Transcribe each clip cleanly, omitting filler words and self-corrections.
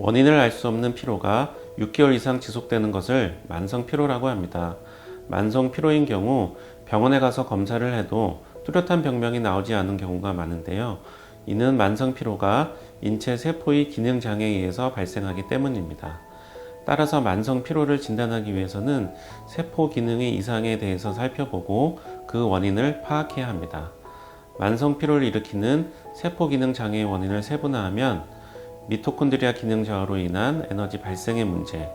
원인을 알 수 없는 피로가 6개월 이상 지속되는 것을 만성피로라고 합니다. 만성피로인 경우 병원에 가서 검사를 해도 뚜렷한 병명이 나오지 않은 경우가 많은데요. 이는 만성피로가 인체 세포의 기능장애에 의해서 발생하기 때문입니다. 따라서 만성피로를 진단하기 위해서는 세포 기능의 이상에 대해서 살펴보고 그 원인을 파악해야 합니다. 만성피로를 일으키는 세포 기능 장애의 원인을 세분화하면 미토콘드리아 기능 저하로 인한 에너지 발생의 문제,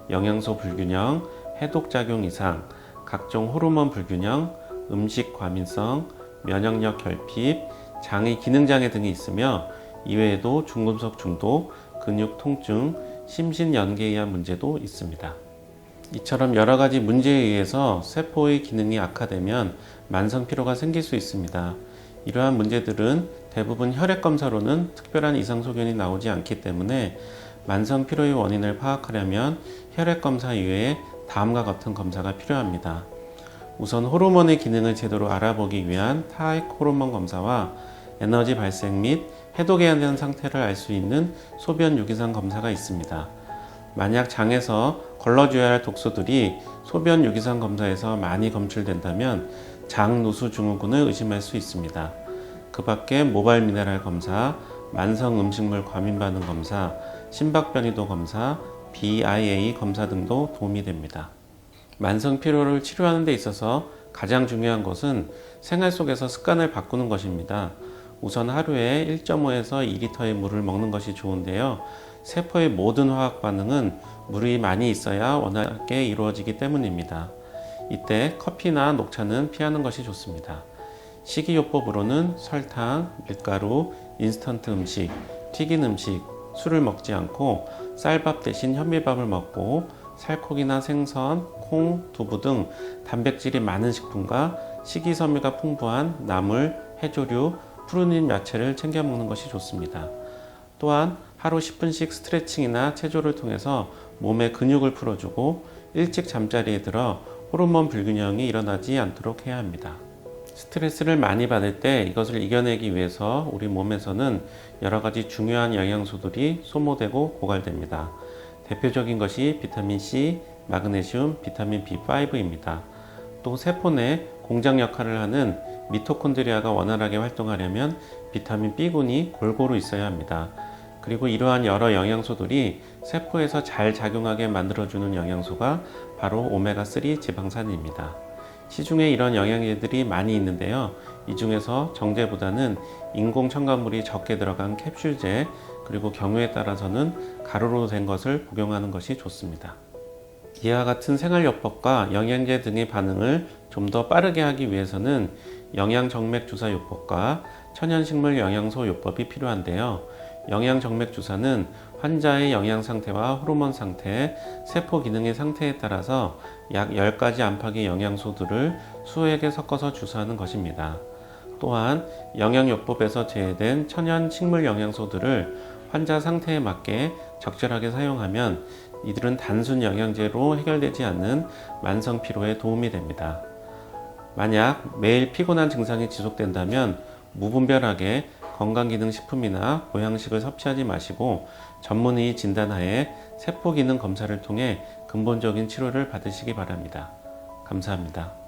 영양소 불균형, 해독작용 이상, 각종 호르몬 불균형, 음식 과민성, 면역력 결핍, 장의 기능 장애 등이 있으며 이외에도 중금속 중독, 근육 통증, 심신연계에 의한 문제도 있습니다. 이처럼 여러 가지 문제에 의해서 세포의 기능이 악화되면 만성피로가 생길 수 있습니다. 이러한 문제들은 대부분 혈액검사로는 특별한 이상 소견이 나오지 않기 때문에 만성피로의 원인을 파악하려면 혈액검사 이외에 다음과 같은 검사가 필요합니다. 우선 호르몬의 기능을 제대로 알아보기 위한 타액 호르몬 검사와 에너지 발생 및 해독해야 되는 상태를 알 수 있는 소변 유기산 검사가 있습니다. 만약 장에서 걸러줘야 할 독소들이 소변 유기산 검사에서 많이 검출된다면 장 누수 증후군을 의심할 수 있습니다. 그 밖에 모발 미네랄 검사, 만성 음식물 과민 반응 검사, 심박변이도 검사, BIA 검사 등도 도움이 됩니다. 만성 피로를 치료하는 데 있어서 가장 중요한 것은 생활 속에서 습관을 바꾸는 것입니다. 우선 하루에 1.5에서 2리터의 물을 먹는 것이 좋은데요. 세포의 모든 화학 반응은 물이 많이 있어야 원활하게 이루어지기 때문입니다. 이때 커피나 녹차는 피하는 것이 좋습니다. 식이요법으로는 설탕, 밀가루, 인스턴트 음식, 튀긴 음식, 술을 먹지 않고 쌀밥 대신 현미밥을 먹고 살코기나 생선, 콩, 두부 등 단백질이 많은 식품과 식이섬유가 풍부한 나물, 해조류, 푸른 야채를 챙겨 먹는 것이 좋습니다. 또한 하루 10분씩 스트레칭이나 체조를 통해서 몸의 근육을 풀어주고 일찍 잠자리에 들어 호르몬 불균형이 일어나지 않도록 해야 합니다. 스트레스를 많이 받을 때 이것을 이겨내기 위해서 우리 몸에서는 여러 가지 중요한 영양소들이 소모되고 고갈됩니다. 대표적인 것이 비타민 C, 마그네슘, 비타민 B5입니다. 또 세포 내 공장 역할을 하는 미토콘드리아가 원활하게 활동하려면 비타민 B군이 골고루 있어야 합니다. 그리고 이러한 여러 영양소들이 세포에서 잘 작용하게 만들어주는 영양소가 바로 오메가3 지방산입니다. 시중에 이런 영양제들이 많이 있는데요. 이 중에서 정제보다는 인공 첨가물이 적게 들어간 캡슐제, 그리고 경우에 따라서는 가루로 된 것을 복용하는 것이 좋습니다. 이와 같은 생활요법과 영양제 등의 반응을 좀 더 빠르게 하기 위해서는 영양정맥주사요법과 천연식물 영양소요법이 필요한데요. 영양정맥주사는 환자의 영양 상태와 호르몬 상태, 세포 기능의 상태에 따라서 약 10가지 안팎의 영양소들을 수액에 섞어서 주사하는 것입니다. 또한 영양요법에서 제외된 천연 식물 영양소들을 환자 상태에 맞게 적절하게 사용하면 이들은 단순 영양제로 해결되지 않는 만성 피로에 도움이 됩니다. 만약 매일 피곤한 증상이 지속된다면 무분별하게 건강기능식품이나 보양식을 섭취하지 마시고 전문의 진단하에 세포기능 검사를 통해 근본적인 치료를 받으시기 바랍니다. 감사합니다.